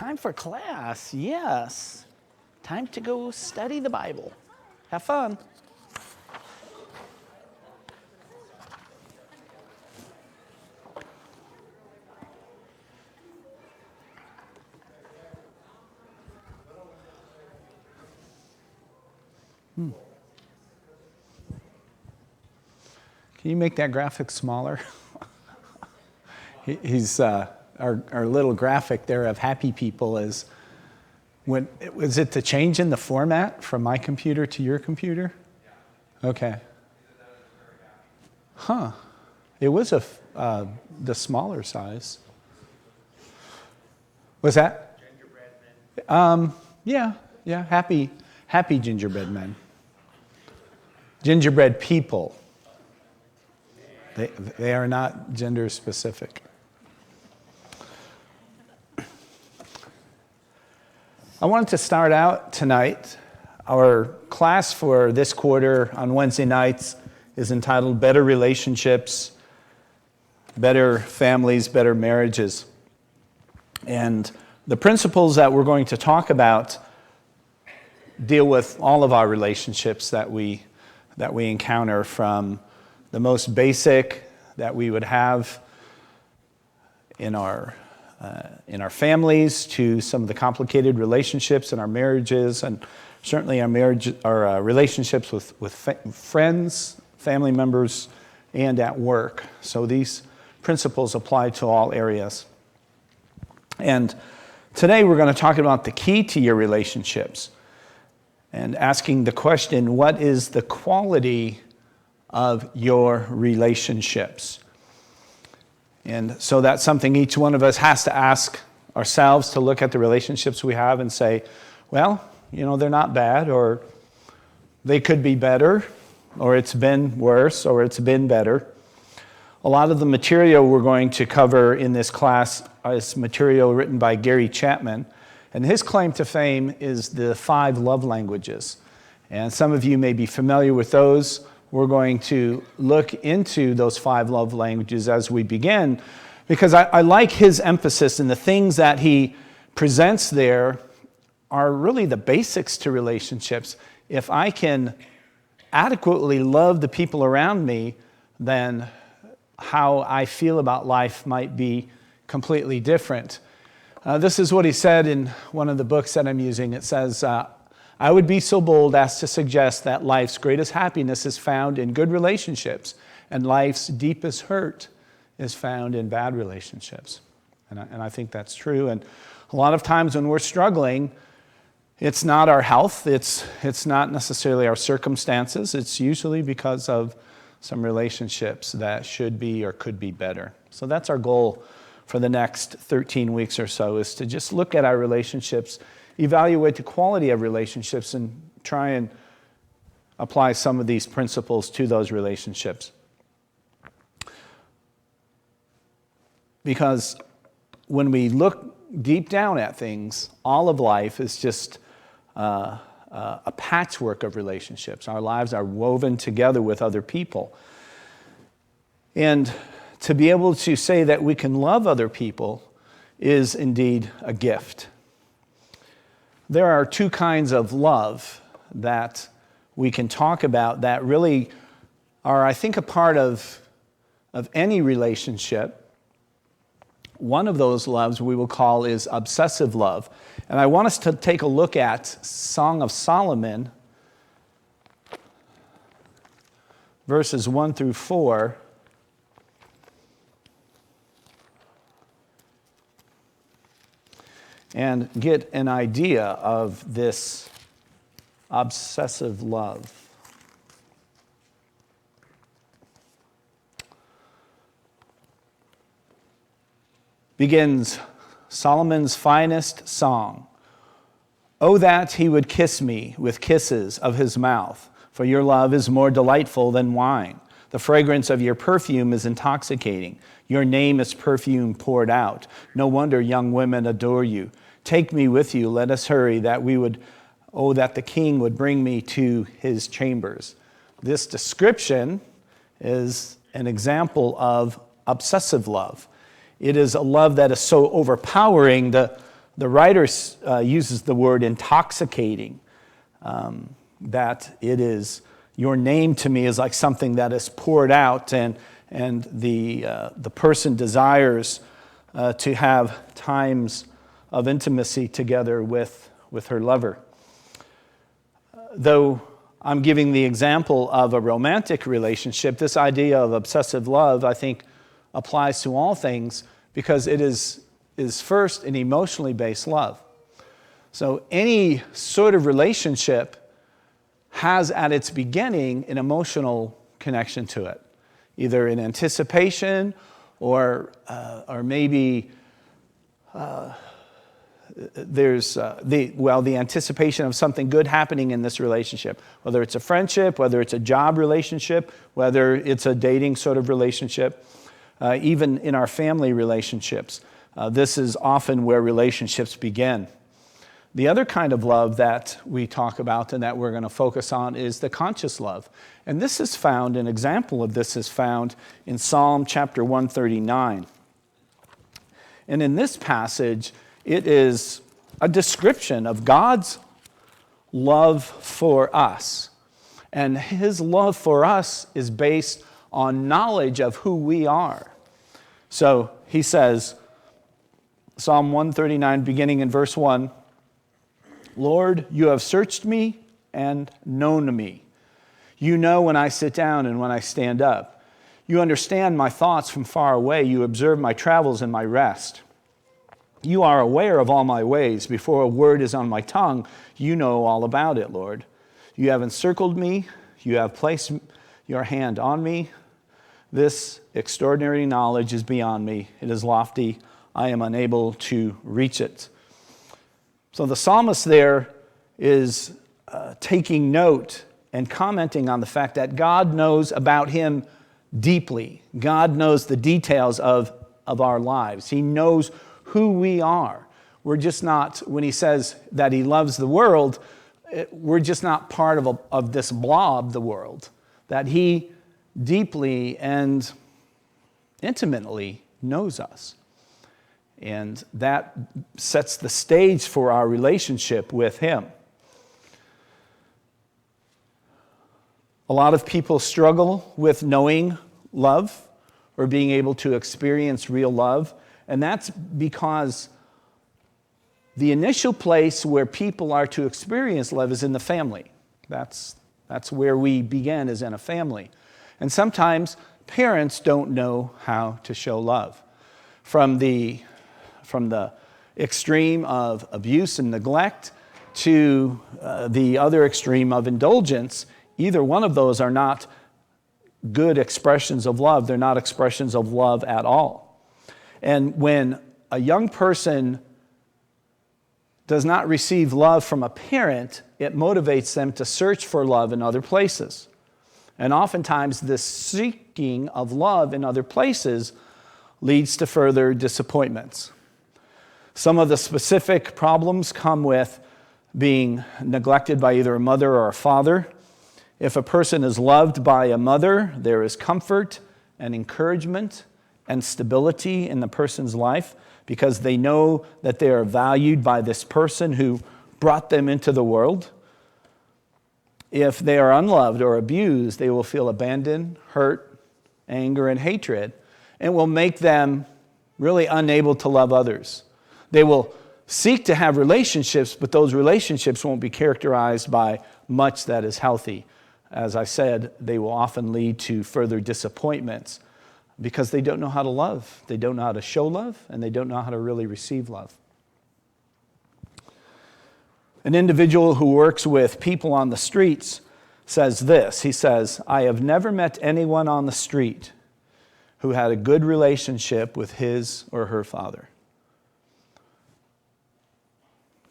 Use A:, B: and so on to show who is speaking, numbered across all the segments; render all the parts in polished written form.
A: time for class. Yes. Time to go study the Bible. Have fun. Can you make that graphic smaller? He's our little graphic there of happy people is was it the change in the format from my computer to your computer? Okay. Huh. It was the smaller size. Was that? Gingerbread men. Yeah. Happy gingerbread men. Gingerbread people. They are not gender specific. I wanted to start out tonight. Our class for this quarter on Wednesday nights is entitled Better Relationships, Better Families, Better Marriages. And the principles that we're going to talk about deal with all of our relationships that we encounter, from the most basic that we would have in our families to some of the complicated relationships in our marriages, and certainly our relationships with friends, family members, and at work. So these principles apply to all areas. And today we're going to talk about the key to your relationships and asking the question, what is the quality of your relationships? And so that's something each one of us has to ask ourselves, to look at the relationships we have and say, well, they're not bad, or they could be better, or it's been worse, or it's been better. A lot of the material we're going to cover in this class is material written by Gary Chapman, and his claim to fame is the 5 love languages. And some of you may be familiar with those. We're going to look into those 5 love languages as we begin, because I like his emphasis, and the things that he presents there are really the basics to relationships. If I can adequately love the people around me, then how I feel about life might be completely different. This is what he said in one of the books that I'm using. It says, I would be so bold as to suggest that life's greatest happiness is found in good relationships, and life's deepest hurt is found in bad relationships. And I think that's true. And a lot of times when we're struggling, it's not our health, it's not necessarily our circumstances, it's usually because of some relationships that should be or could be better. So that's our goal for the next 13 weeks or so, is to just look at our relationships, evaluate the quality of relationships, and try and apply some of these principles to those relationships. Because when we look deep down at things, all of life is just a patchwork of relationships. Our lives are woven together with other people. And to be able to say that we can love other people is indeed a gift. There are 2 kinds of love that we can talk about that really are, I think, a part of any relationship. One of those loves we will call is obsessive love. And I want us to take a look at Song of Solomon, verses 1 through 4. And get an idea of this obsessive love. Begins Solomon's finest song. Oh, that he would kiss me with kisses of his mouth, for your love is more delightful than wine. The fragrance of your perfume is intoxicating. Your name is perfume poured out. No wonder young women adore you. Take me with you, let us hurry, that the king would bring me to his chambers. This description is an example of obsessive love. It is a love that is so overpowering, the The writer uses the word intoxicating, that it is, your name to me is like something that is poured out, and the person desires to have times of intimacy together with her lover. Though I'm giving the example of a romantic relationship, this idea of obsessive love, I think, applies to all things because it is first an emotionally based love. So any sort of relationship has at its beginning an emotional connection to it, either in anticipation or maybe there's the anticipation of something good happening in this relationship, whether it's a friendship, whether it's a job relationship, whether it's a dating sort of relationship, even in our family relationships. This is often where relationships begin. The other kind of love that we talk about and that we're going to focus on is the conscious love. And this is found, an example of this is found in Psalm chapter 139. And in this passage, it is a description of God's love for us. And his love for us is based on knowledge of who we are. So he says, Psalm 139, beginning in verse 1, Lord, you have searched me and known me. You know when I sit down and when I stand up. You understand my thoughts from far away. You observe my travels and my rest. You are aware of all my ways. Before a word is on my tongue, you know all about it, Lord. You have encircled me. You have placed your hand on me. This extraordinary knowledge is beyond me. It is lofty. I am unable to reach it. So the psalmist there is taking note and commenting on the fact that God knows about him deeply. God knows the details of our lives. He knows who we are. We're just not, when he says that he loves the world, we're just not part of this blob, the world, that he deeply and intimately knows us. And that sets the stage for our relationship with him. A lot of people struggle with knowing love or being able to experience real love. And that's because the initial place where people are to experience love is in the family. That's where we begin, is in a family. And sometimes parents don't know how to show love. From the extreme of abuse and neglect to the other extreme of indulgence, either one of those are not good expressions of love. They're not expressions of love at all. And when a young person does not receive love from a parent, it motivates them to search for love in other places. And oftentimes this seeking of love in other places leads to further disappointments. Some of the specific problems come with being neglected by either a mother or a father. If a person is loved by a mother, there is comfort and encouragement and stability in the person's life because they know that they are valued by this person who brought them into the world. If they are unloved or abused, they will feel abandoned, hurt, anger, and hatred, and will make them really unable to love others. They will seek to have relationships, but those relationships won't be characterized by much that is healthy. As I said, they will often lead to further disappointments because they don't know how to love. They don't know how to show love, and they don't know how to really receive love. An individual who works with people on the streets says this. He says, I have never met anyone on the street who had a good relationship with his or her father.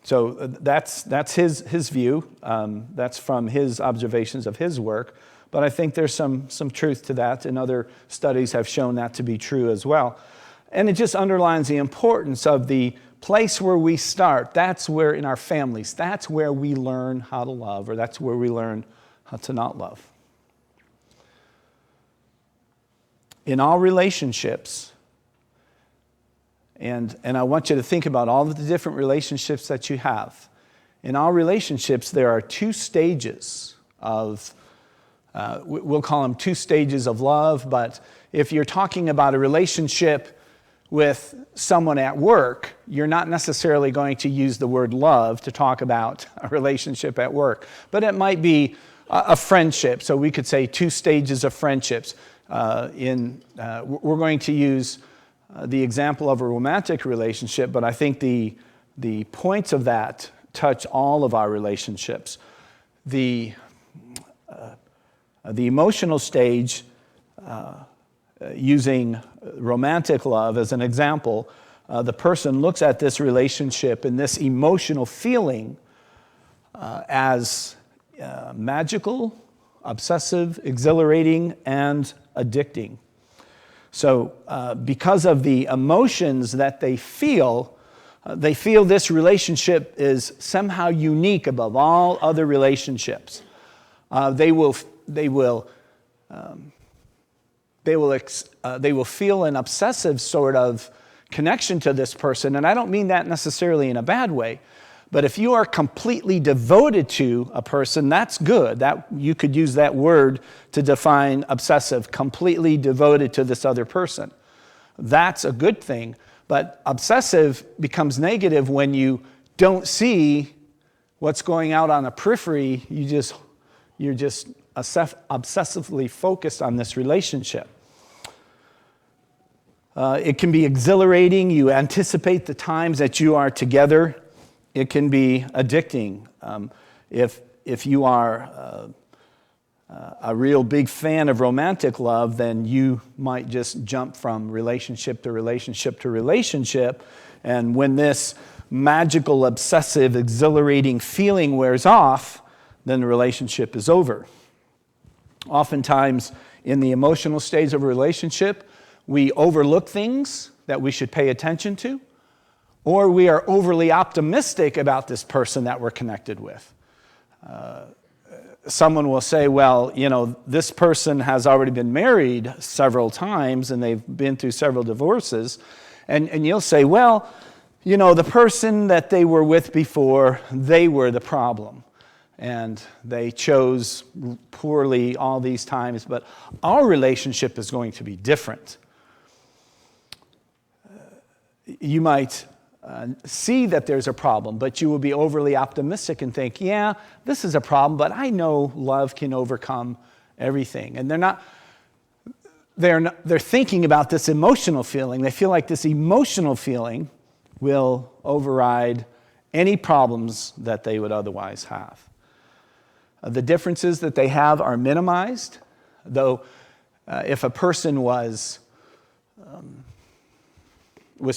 A: So that's his view. That's from his observations of his work. But I think there's some truth to that, and other studies have shown that to be true as well. And it just underlines the importance of the place where we start. That's where, in our families, that's where we learn how to love, or that's where we learn how to not love. In all relationships, And I want you to think about all of the different relationships that you have. In all relationships, there are two stages of, we'll call them two stages of love, but if you're talking about a relationship with someone at work, you're not necessarily going to use the word love to talk about a relationship at work. But it might be a friendship, so we could say two stages of friendships. We're going to use the example of a romantic relationship, but I think the points of that touch all of our relationships. The emotional stage, using romantic love as an example, the person looks at this relationship and this emotional feeling as magical, obsessive, exhilarating, and addicting. So because of the emotions that they feel this relationship is somehow unique above all other relationships. They will feel an obsessive sort of connection to this person, and I don't mean that necessarily in a bad way. But if you are completely devoted to a person, that's good. That you could use that word to define obsessive, completely devoted to this other person. That's a good thing. But obsessive becomes negative when you don't see what's going out on the periphery. You're just obsessively focused on this relationship. It can be exhilarating. You anticipate the times that you are together. It can be addicting. If you are a real big fan of romantic love, then you might just jump from relationship to relationship to relationship. And when this magical, obsessive, exhilarating feeling wears off, then the relationship is over. Oftentimes, in the emotional stage of a relationship, we overlook things that we should pay attention to, or we are overly optimistic about this person that we're connected with. Someone will say, well, this person has already been married several times and they've been through several divorces. And you'll say, well, the person that they were with before, they were the problem. And they chose poorly all these times, but our relationship is going to be different. You might see that there's a problem, but you will be overly optimistic and think, yeah, this is a problem, but I know love can overcome everything. And they're thinking about this emotional feeling. They feel like this emotional feeling will override any problems that they would otherwise have. The differences that they have are minimized, though if a person was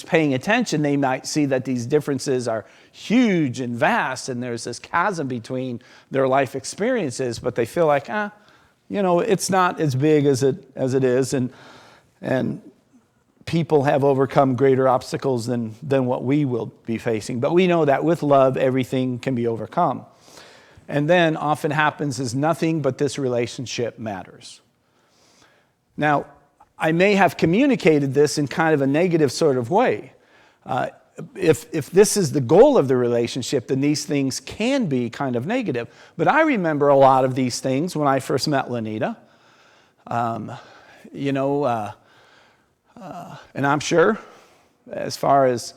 A: paying attention, they might see that these differences are huge and vast, and there's this chasm between their life experiences, but they feel like, it's not as big as it is, and people have overcome greater obstacles than what we will be facing. But we know that with love, everything can be overcome. And then often happens is nothing but this relationship matters. Now, I may have communicated this in kind of a negative sort of way. If this is the goal of the relationship, then these things can be kind of negative. But I remember a lot of these things when I first met Lenita. And I'm sure, as far as,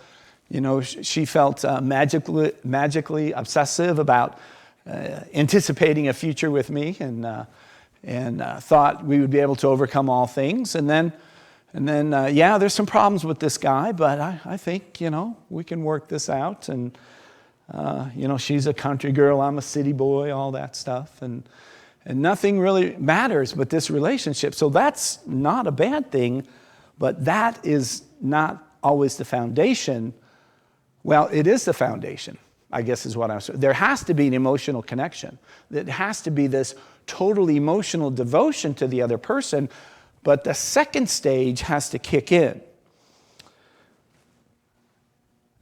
A: she felt magically obsessive about anticipating a future with me, and thought we would be able to overcome all things. And then, there's some problems with this guy, but I think, we can work this out. And, she's a country girl, I'm a city boy, all that stuff. And nothing really matters but this relationship. So that's not a bad thing, but that is not always the foundation. Well, it is the foundation, I guess is what I'm saying. There has to be an emotional connection. It has to be this total emotional devotion to the other person, but the second stage has to kick in.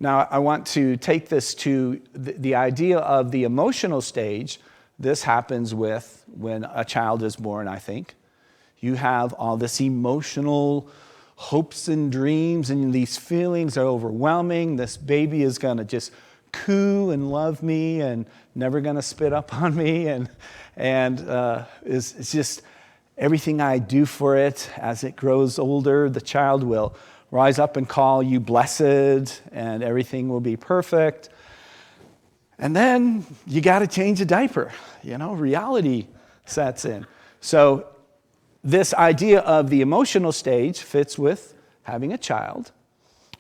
A: Now, I want to take this to the idea of the emotional stage. This happens when a child is born, I think. You have all this emotional hopes and dreams, and these feelings are overwhelming. This baby is going to just coo and love me and never going to spit up on me, and it's just everything I do for it. As it grows older, the child will rise up and call you blessed, and everything will be perfect. And then you got to change a diaper. Reality sets in. So this idea of the emotional stage fits with having a child,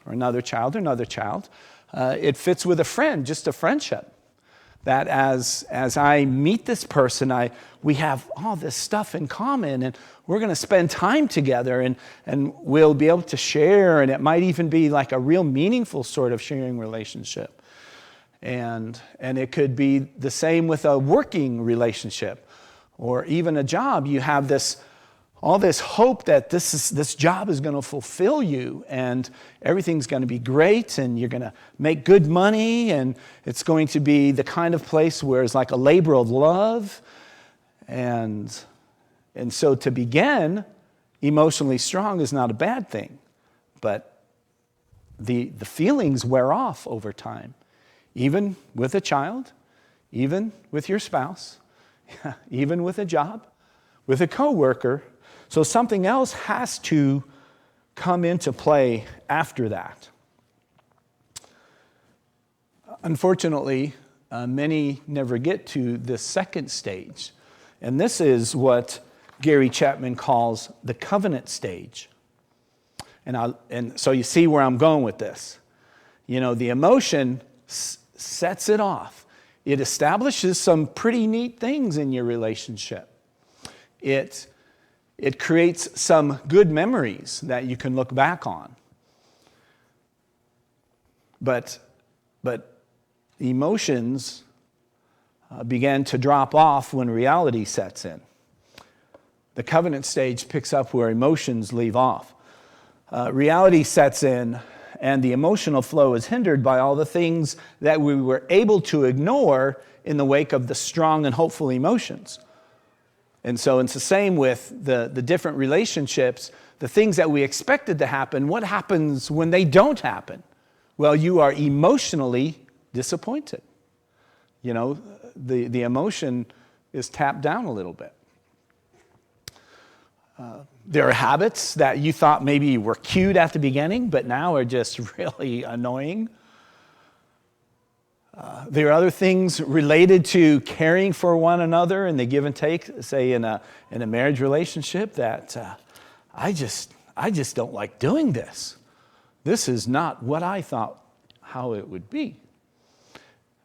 A: or another child, or another child. It fits with a friend, just a friendship. That as I meet this person, we have all this stuff in common, and we're going to spend time together, and we'll be able to share, and it might even be like a real meaningful sort of sharing relationship. And it could be the same with a working relationship, or even a job. You have all this hope that this job is going to fulfill you, and everything's going to be great, and you're going to make good money, and it's going to be the kind of place where it's like a labor of love. And so to begin emotionally strong is not a bad thing, but the feelings wear off over time, even with a child, even with your spouse, even with a job, with a coworker. So something else has to come into play after that. Unfortunately, many never get to this second stage. And this is what Gary Chapman calls the covenant stage. And so you see where I'm going with this. The emotion sets it off. It establishes some pretty neat things in your relationship. It creates some good memories that you can look back on. But emotions began to drop off when reality sets in. The covenant stage picks up where emotions leave off. Reality sets in, and the emotional flow is hindered by all the things that we were able to ignore in the wake of the strong and hopeful emotions. And so it's the same with the different relationships, the things that we expected to happen. What happens when they don't happen? Well, you are emotionally disappointed. The emotion is tapped down a little bit. There are habits that you thought maybe were cute at the beginning, but now are just really annoying. There are other things related to caring for one another and the give and take, say in a marriage relationship, that I just don't like doing this. This is not what I thought how it would be.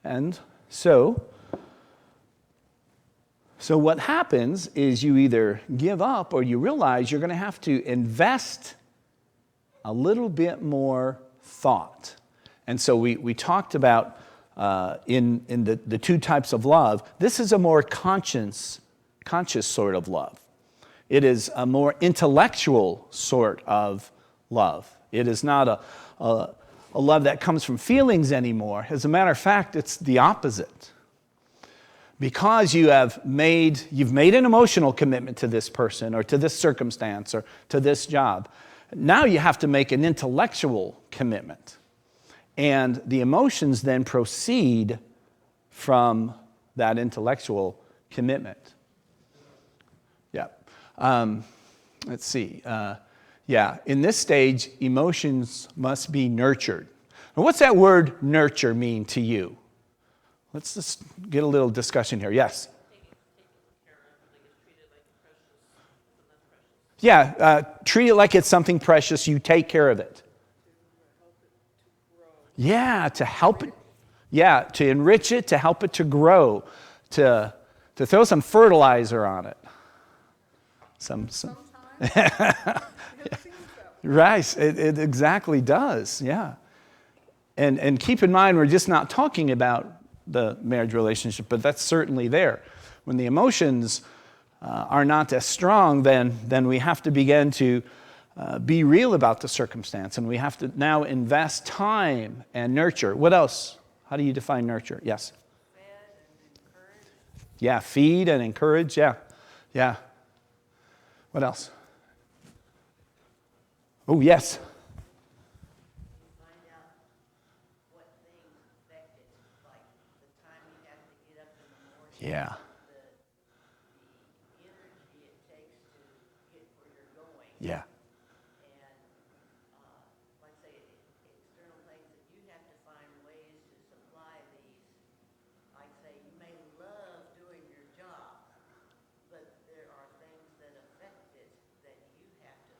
A: And so what happens is you either give up or you realize you're going to have to invest a little bit more thought. And so we talked about in the two types of love. This is a more conscious sort of love. It is a more intellectual sort of love. It is not a love that comes from feelings anymore. As a matter of fact, it's the opposite. Because you've made an emotional commitment to this person or to this circumstance or to this job, now you have to make an intellectual commitment. And the emotions then proceed from that intellectual commitment. Yeah. Let's see. In this stage, emotions must be nurtured. Now, what's that word nurture mean to you? Let's just get a little discussion here. Yes? Treat it like it's something precious. You take care of it. Yeah, to help it. Yeah, to enrich it, to help it to grow, to throw some fertilizer on it. Right, it exactly does, yeah. And keep in mind, we're just not talking about the marriage relationship, but that's certainly there. When the emotions are not as strong, then we have to begin to be real about the circumstance, and we have to now invest time and nurture. What else? How do you define nurture? Yes?
B: Feed and encourage.
A: Yeah, feed and encourage, yeah. What else? Oh, yes.
B: Find out what things affect it, like the time you have to get up in the morning.
A: Yeah.
B: The energy it takes to get where you're going.
A: Yeah.
B: And, like say, external things that you have to find ways to supply these. Like say, you may love doing your job, but there are things that affect it that you have to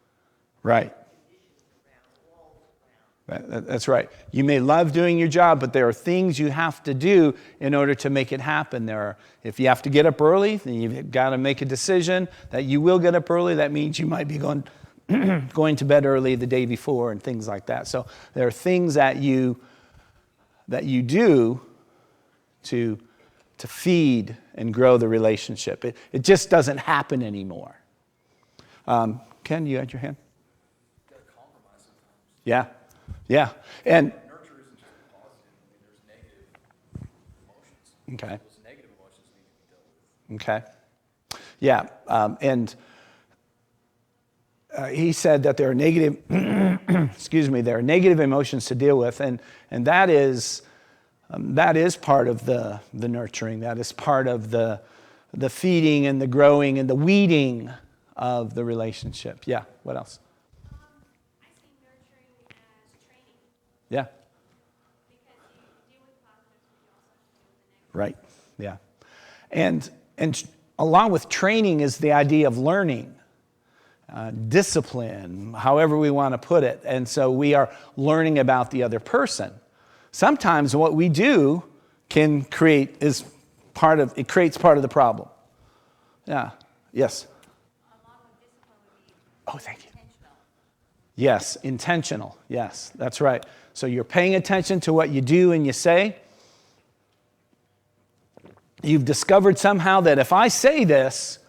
A: Right.
B: conditions around, walls around.
A: That's right. You may love doing your job, but there are things you have to do in order to make it happen. If you have to get up early, then you've got to make a decision that you will get up early. That means you might be going to bed early the day before and things like that. So there are things that you do to feed and grow the relationship. It just doesn't happen anymore. Ken, you had your hand?
C: Got to compromise sometimes.
A: Yeah. Yeah. And
C: Nurture isn't just positive. I mean, there's negative emotions.
A: okay.
C: Those negative emotions need to be dealt with.
A: Okay. Yeah. And he said that there are negative, there are negative emotions to deal with, and that is part of the nurturing. That is part of the feeding and the growing and the weeding of the relationship. Yeah. What else?
D: I see nurturing as training
A: Yeah.
D: because you deal with positives, but you also have to deal with the negatives.
A: Right. Yeah. And along with training is the idea of learning, discipline, however we want to put it. And so we are learning about the other person. Sometimes what we do creates part of the problem. Yeah. Yes.
D: Along with discipline would be
A: Oh, thank you.
D: intentional.
A: Yes, intentional. Yes, that's right. So you're paying attention to what you do and you say. You've discovered somehow that if I say this,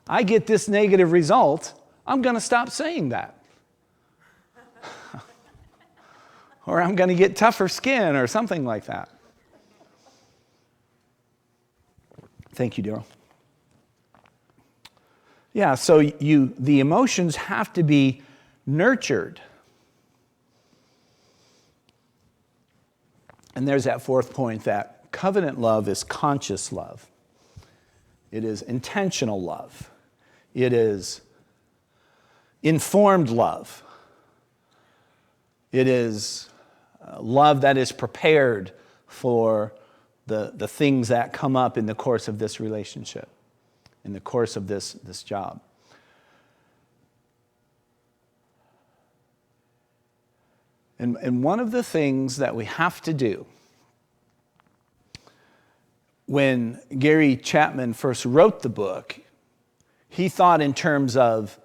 A: I get this negative result, I'm going to stop saying that. Or I'm going to get tougher skin or something like that. Thank you, Daryl. Yeah, so the emotions have to be nurtured. And there's that fourth point, that covenant love is conscious love. It is intentional love. It is informed love. It is love that is prepared for the things that come up in the course of this relationship, in the course of this job. And one of the things that we have to do, when Gary Chapman first wrote the book, he thought in terms of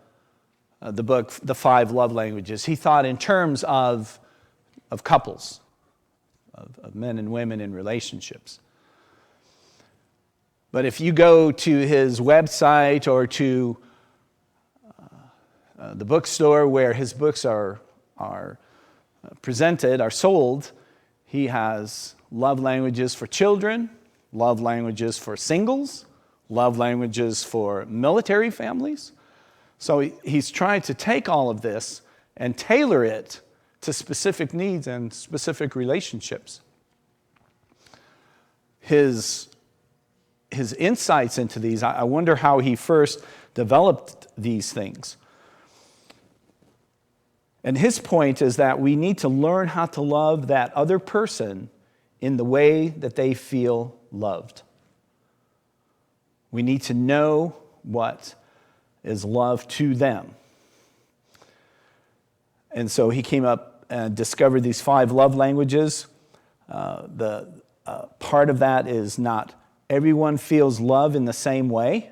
A: the book, The 5 Love Languages. He thought in terms of couples, of men and women in relationships. But if you go to his website or to the bookstore where his books are presented, are sold, he has love languages for children, love languages for singles, love languages for military families. So he's trying to take all of this and tailor it to specific needs and specific relationships. His insights into these, I wonder how he first developed these things. And his point is that we need to learn how to love that other person in the way that they feel loved. We need to know what is love to them. And so he came up and discovered these 5 love languages. The part of that is not everyone feels love in the same way.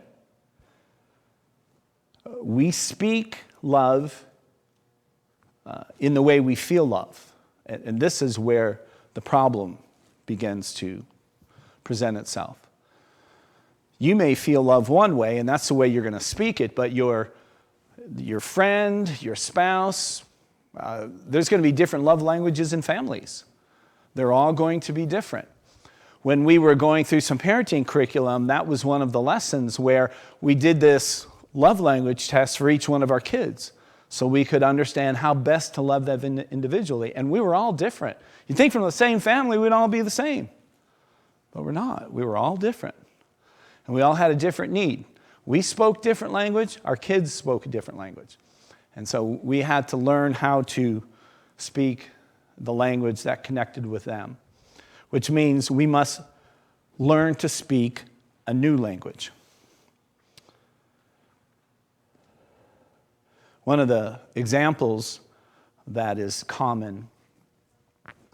A: We speak love in the way we feel love. And this is where the problem begins to present itself. You may feel love one way, and that's the way you're going to speak it, but your friend, your spouse, there's going to be different love languages in families. They're all going to be different. When we were going through some parenting curriculum, that was one of the lessons where we did this love language test for each one of our kids. so we could understand how best to love them individually. And we were all different. You'd think from the same family, we'd all be the same. But we're not. We were all different. And we all had a different need. We spoke different language. Our kids spoke a different language. And so we had to learn how to speak the language that connected with them, which means we must learn to speak a new language. One of the examples that is common,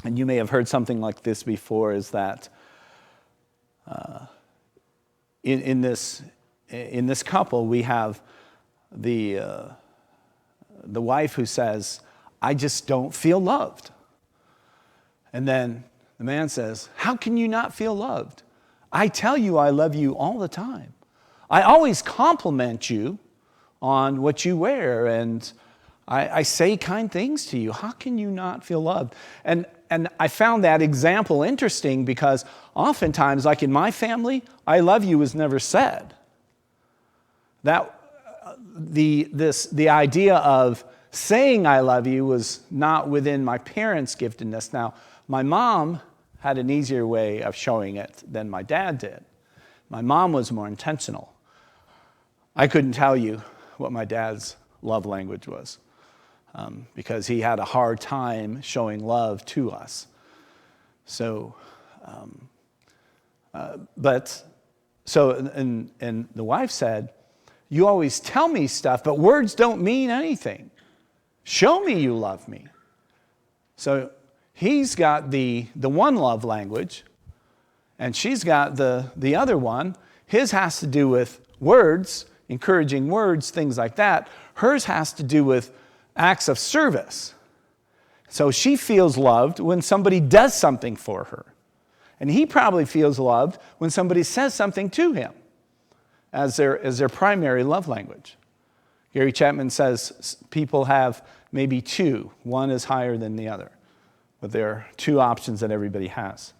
A: and you may have heard something like this before, is that in this couple, we have the wife who says, "I just don't feel loved." And then the man says, "How can you not feel loved? I tell you I love you all the time. I always compliment you on what you wear, and I say kind things to you. How can you not feel loved?" And I found that example interesting because oftentimes, like in my family, "I love you" was never said. The idea of saying "I love you" was not within my parents' giftedness. Now, my mom had an easier way of showing it than my dad did. My mom was more intentional. I couldn't tell you what my dad's love language was because he had a hard time showing love to us. So, and the wife said, "You always tell me stuff, but words don't mean anything. Show me you love me." So he's got the one love language, and she's got the other one. His has to do with words, encouraging words, things like that. Hers has to do with acts of service. So she feels loved when somebody does something for her. And he probably feels loved when somebody says something to him as their primary love language. Gary Chapman says people have maybe two. One is higher than the other. But there are two options that everybody has.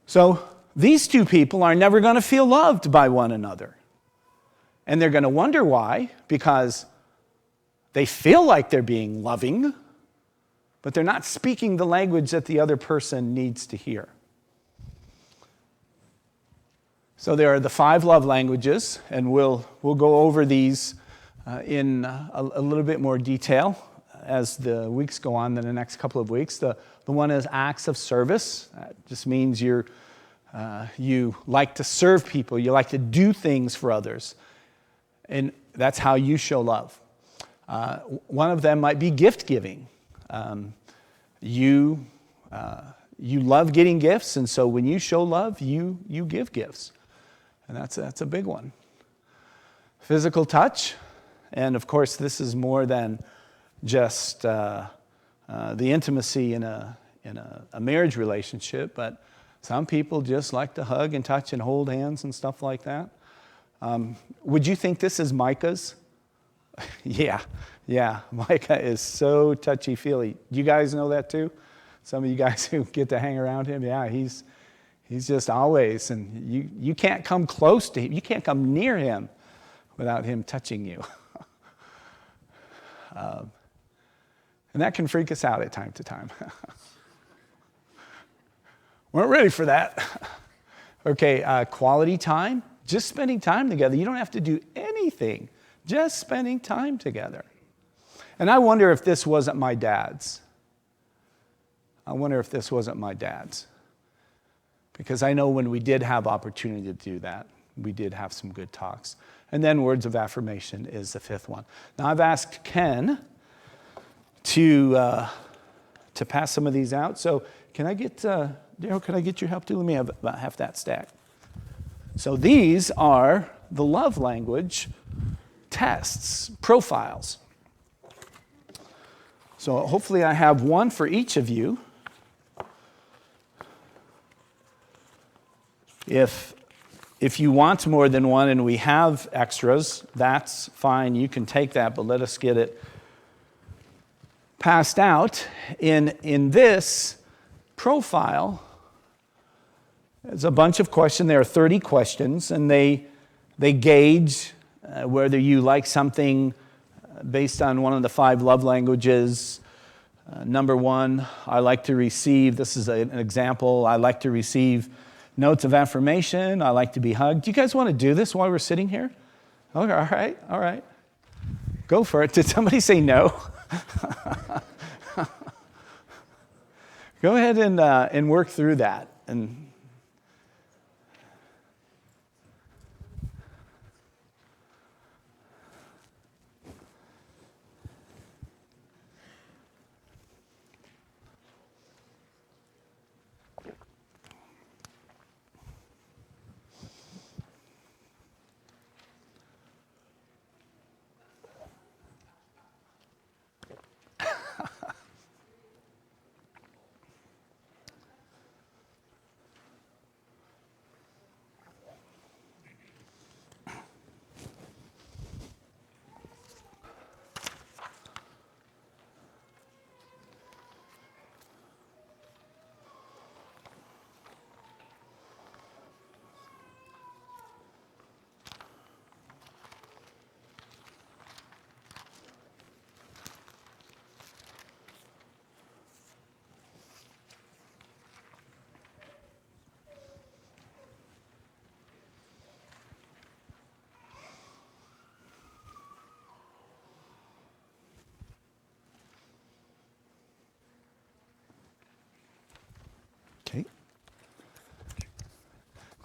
A: So these two people are never going to feel loved by one another. And they're going to wonder why, because they feel like they're being loving, but they're not speaking the language that the other person needs to hear. So there are the 5 love languages, and we'll go over these in a little bit more detail as the weeks go on, in the next couple of weeks. The one is acts of service. That just means you like to serve people. You like to do things for others. And that's how you show love. One of them might be gift giving. You love getting gifts, and so when you show love, you give gifts. And that's a big one. Physical touch. And of course, this is more than just the intimacy in a marriage relationship, but some people just like to hug and touch and hold hands and stuff like that. Would you think this is Micah's? Yeah, Micah is so touchy-feely. Do you guys know that too? Some of you guys who get to hang around him, yeah, he's just always, and you can't come close to him. You can't come near him without him touching you. And that can freak us out at time to time. Weren't ready for that. Okay, quality time. Just spending time together. You don't have to do anything. Just spending time together. And I wonder if this wasn't my dad's. Because I know when we did have opportunity to do that, we did have some good talks. And then words of affirmation is the 5th one. Now I've asked Ken to pass some of these out. So can I get, Daryl, can I get your help too? Let me have about half that stack. So these are the love language tests, profiles. So hopefully I have one for each of you. If you want more than one and we have extras, that's fine. You can take that, but let us get it passed out. In this profile, there's a bunch of questions. There are 30 questions, and they gauge whether you like something based on one of the 5 love languages. Number 1, I like to receive, this is an example, I like to receive notes of affirmation. I like to be hugged. Do you guys want to do this while we're sitting here? Okay, all right. Go for it. Did somebody say no? Go ahead and work through that. And okay.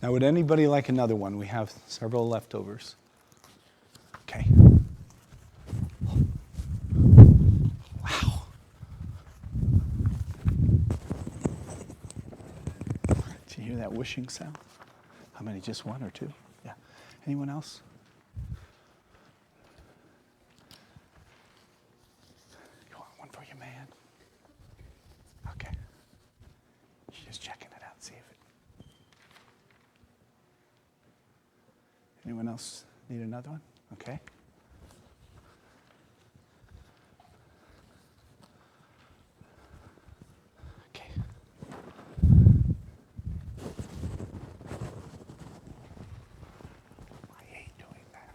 A: Now, would anybody like another one? We have several leftovers. Okay. Wow. Did you hear that whooshing sound? How many? Just 1 or 2? Yeah. Anyone else? You want one for your man? Okay. She's just checking it out, see if it. Anyone else need another one? Okay. Okay. I hate doing that.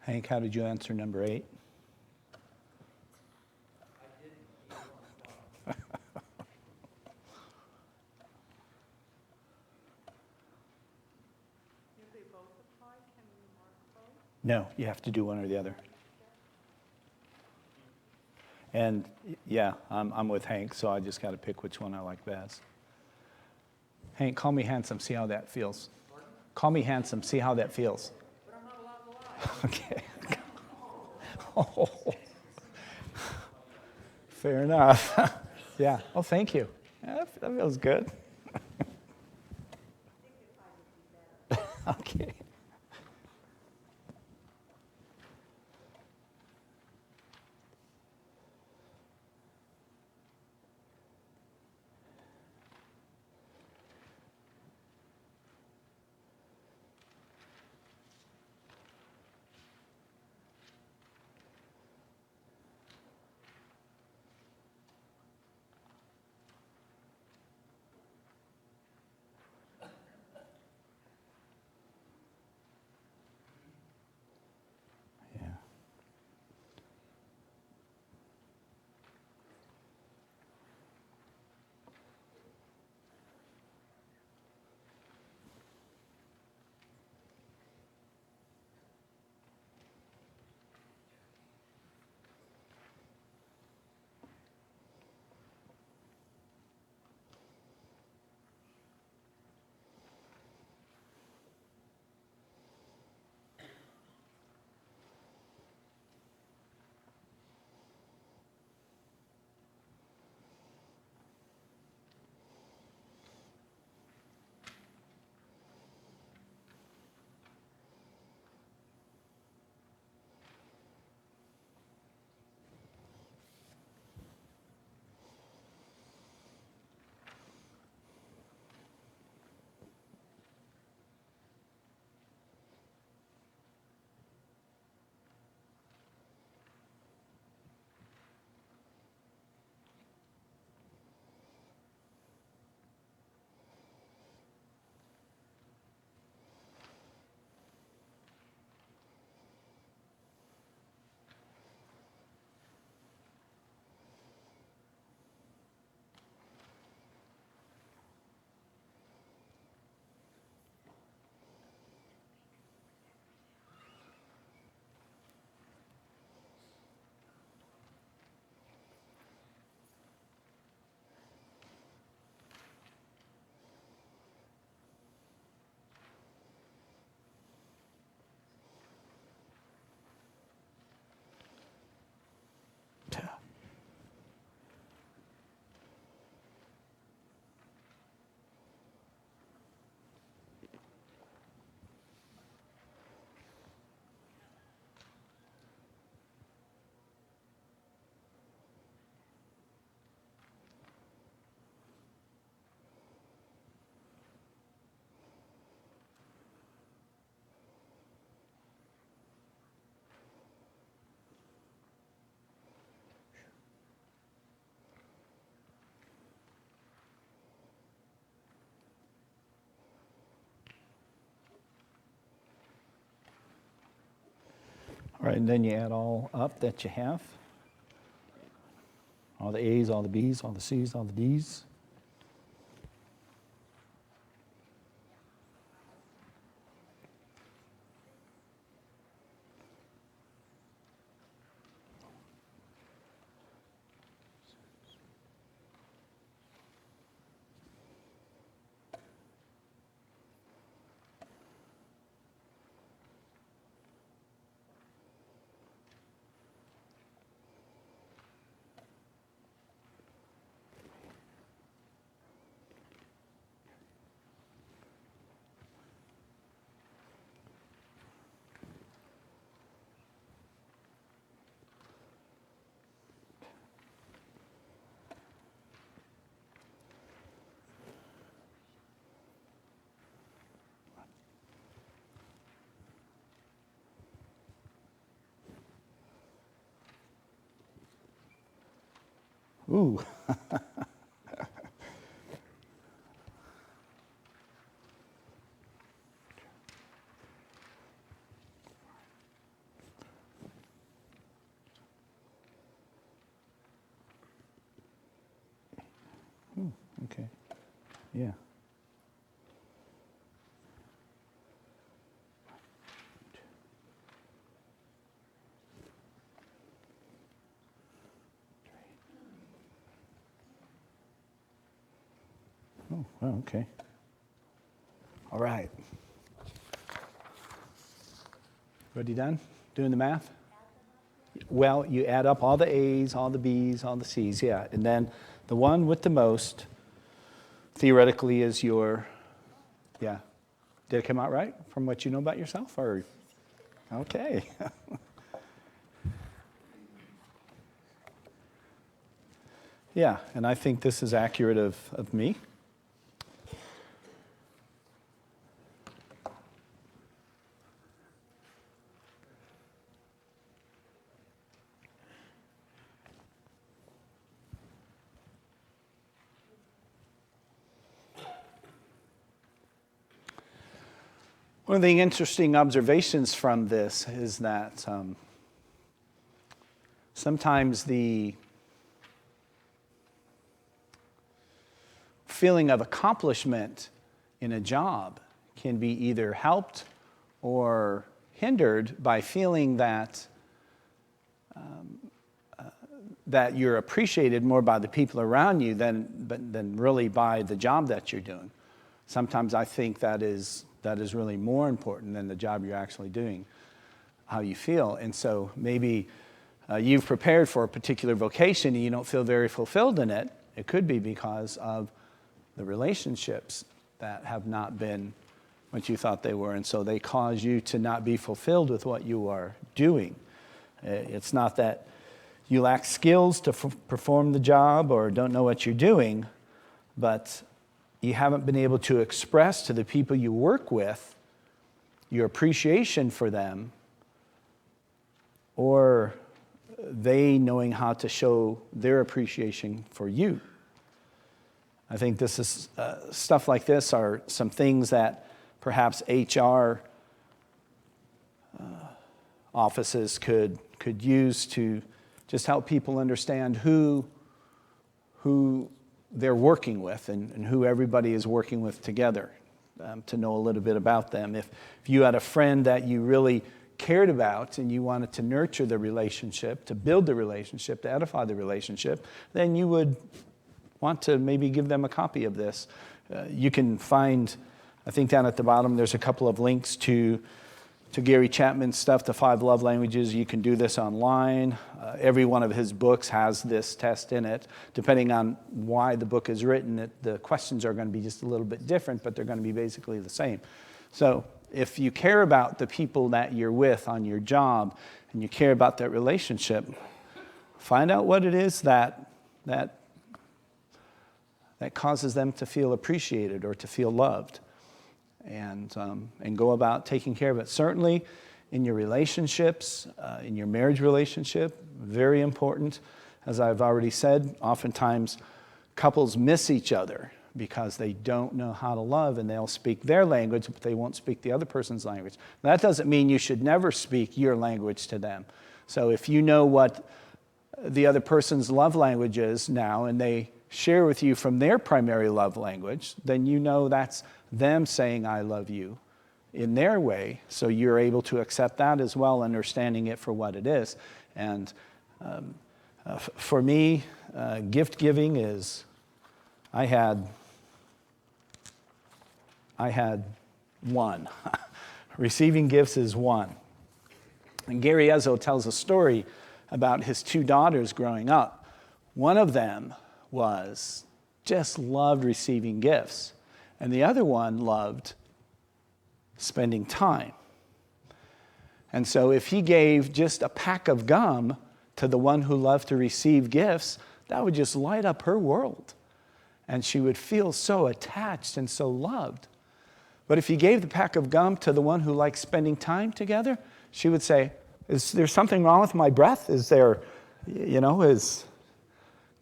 A: Hank, how did you answer number 8? No, you have to do one or the other. And yeah, I'm with Hank, so I just got to pick which one I like best. Hank, call me handsome, see how that feels. Pardon? Call me handsome, see how that feels.
C: But I'm not allowed to lie.
A: Okay. Oh. Fair enough. Yeah. Oh, thank you. Yeah, that feels good. Okay. All right, and then you add all up that you have. All the A's, all the B's, all the C's, all the D's. Ooh. Ooh, okay. Yeah. Oh, well, okay. All right. Everybody done doing the math? Well, you add up all the A's, all the B's, all the C's, yeah. And then the one with the most, theoretically, is your, yeah. Did it come out right from what you know about yourself? Or, okay. Yeah, and I think this is accurate of me. One of the interesting observations from this is that sometimes the feeling of accomplishment in a job can be either helped or hindered by feeling that that you're appreciated more by the people around you than really by the job that you're doing. Sometimes I think that is really more important than the job you're actually doing, how you feel. And so maybe you've prepared for a particular vocation and you don't feel very fulfilled in it. It could be because of the relationships that have not been what you thought they were, and so they cause you to not be fulfilled with what you are doing. It's not that you lack skills to perform the job or don't know what you're doing, but you haven't been able to express to the people you work with your appreciation for them, or they knowing how to show their appreciation for you. I think this is stuff like this are some things that perhaps HR offices could use to just help people understand who they're working with and who everybody is working with together, to know a little bit about them. If you had a friend that you really cared about and you wanted to nurture the relationship, to build the relationship, to edify the relationship, then you would want to maybe give them a copy of this. You can find, I think down at the bottom, there's a couple of links to Gary Chapman's stuff, The 5 Love Languages. You can do this online. Every one of his books has this test in it. Depending on why the book is written, the questions are going to be just a little bit different, but they're going to be basically the same. So if you care about the people that you're with on your job and you care about that relationship, find out what it is that causes them to feel appreciated or to feel loved, and go about taking care of it. Certainly in your relationships, in your marriage relationship, very important. As I've already said, oftentimes couples miss each other because they don't know how to love, and they'll speak their language, but they won't speak the other person's language. That doesn't mean you should never speak your language to them. So if you know what the other person's love language is now, and they share with you from their primary love language, then you know that's them saying, I love you, in their way. So you're able to accept that as well, understanding it for what it is. And for me, gift giving is, I had one. Receiving gifts is one. And Gary Ezzo tells a story about his two daughters growing up. One of them just loved receiving gifts, and the other one loved spending time. And so if he gave just a pack of gum to the one who loved to receive gifts, that would just light up her world. And she would feel so attached and so loved. But if he gave the pack of gum to the one who liked spending time together, she would say, is there something wrong with my breath? Do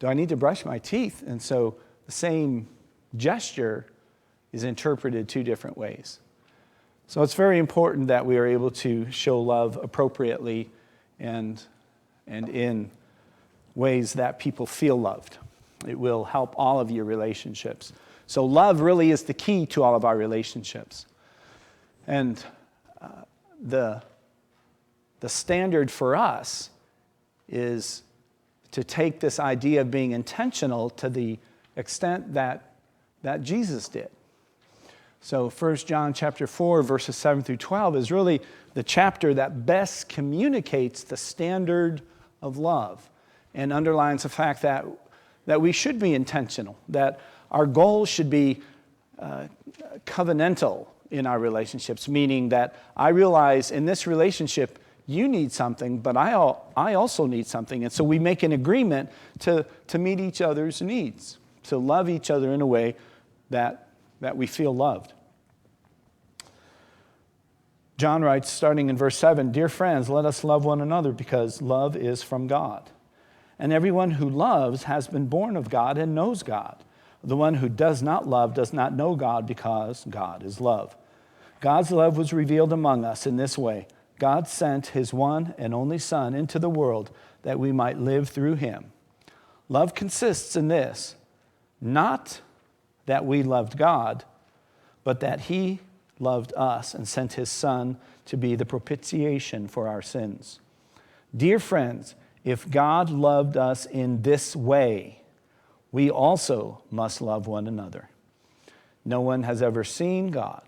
A: I need to brush my teeth? And so the same gesture is interpreted two different ways. So it's very important that we are able to show love appropriately and in ways that people feel loved. It will help all of your relationships. So love really is the key to all of our relationships. And the standard for us is to take this idea of being intentional to the extent that Jesus did. So 1 John chapter 4, verses 7 through 12 is really the chapter that best communicates the standard of love and underlines the fact that we should be intentional, that our goals should be covenantal in our relationships, meaning that I realize in this relationship you need something, but I also need something. And so we make an agreement to meet each other's needs, to love each other in a way that we feel loved. John writes, starting in verse 7, "Dear friends, let us love one another because love is from God. And everyone who loves has been born of God and knows God. The one who does not love does not know God because God is love. God's love was revealed among us in this way. God sent his one and only Son into the world that we might live through him. Love consists in this, not that we loved God, but that he loved us and sent his Son to be the propitiation for our sins. Dear friends, if God loved us in this way, we also must love one another. No one has ever seen God.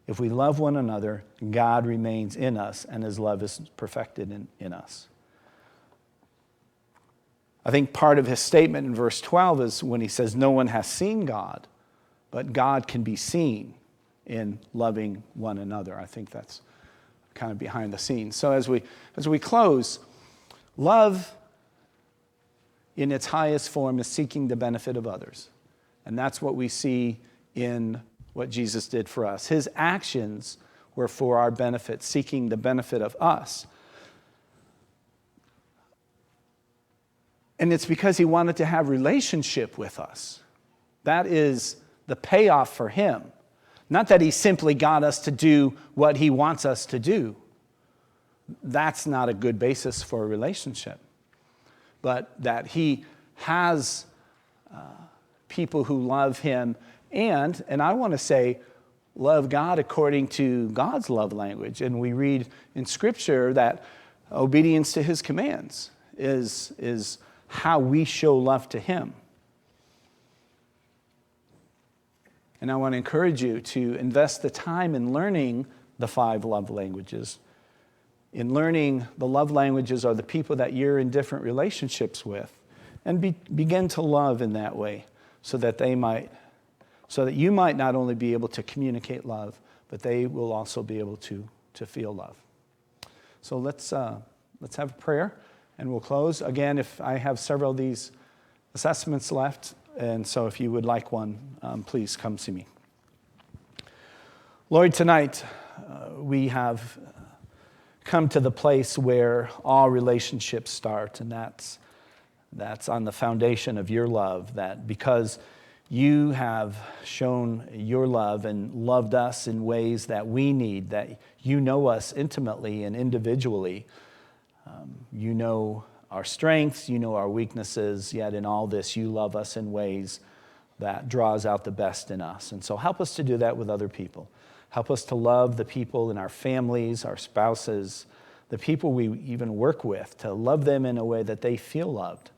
A: If we love one another, God remains in us, and his love is perfected in us." I think part of his statement in verse 12 is when he says, no one has seen God, but God can be seen in loving one another. I think that's kind of behind the scenes. So as we close, love in its highest form is seeking the benefit of others. And that's what we see in what Jesus did for us. His actions were for our benefit, seeking the benefit of us. And it's because he wanted to have relationship with us. That is the payoff for him. Not that he simply got us to do what he wants us to do. That's not a good basis for a relationship. But that he has people who love him and I want to say, love God according to God's love language. And we read in Scripture that obedience to his commands is how we show love to him. And I want to encourage you to invest the time in learning the 5 love languages. In learning the love languages are the people that you're in different relationships with. And begin to love in that way so that you might not only be able to communicate love, but they will also be able to feel love. So let's have a prayer, and we'll close. Again, if I have several of these assessments left, and so if you would like one, please come see me. Lord, tonight we have come to the place where all relationships start, and that's on the foundation of your love, that because You have shown your love and loved us in ways that we need, that you know us intimately and individually. You know our strengths, you know our weaknesses, yet in all this you love us in ways that draws out the best in us. And so help us to do that with other people. Help us to love the people in our families, our spouses, the people we even work with, to love them in a way that they feel loved,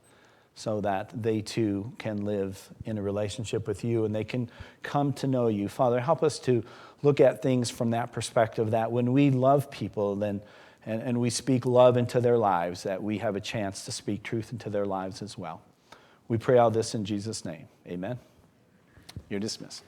A: so that they too can live in a relationship with you and they can come to know you. Father, help us to look at things from that perspective, that when we love people then, and we speak love into their lives, that we have a chance to speak truth into their lives as well. We pray all this in Jesus' name. Amen. You're dismissed.